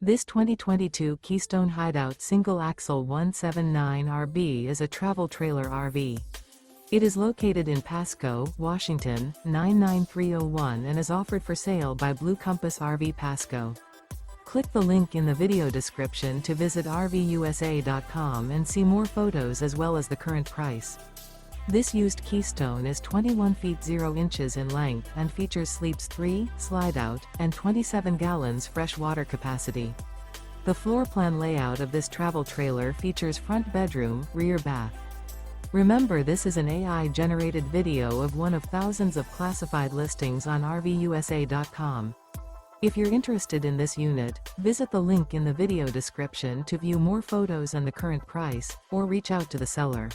This 2022 Keystone Hideout Single Axle 179RB is a travel trailer RV. It is located in Pasco, Washington, 99301 and is offered for sale by Blue Compass RV Pasco. Click the link in the video description to visit RVUSA.com and see more photos as well as the current price. This used Keystone is 21 feet 0 inches in length and features sleeps 3, Slideout, and 27 gallons fresh water capacity. The floor plan layout of this travel trailer features front bedroom, rear bath. Remember, this is an AI-generated video of one of thousands of classified listings on RVUSA.com. If you're interested in this unit, visit the link in the video description to view more photos and the current price, or reach out to the seller.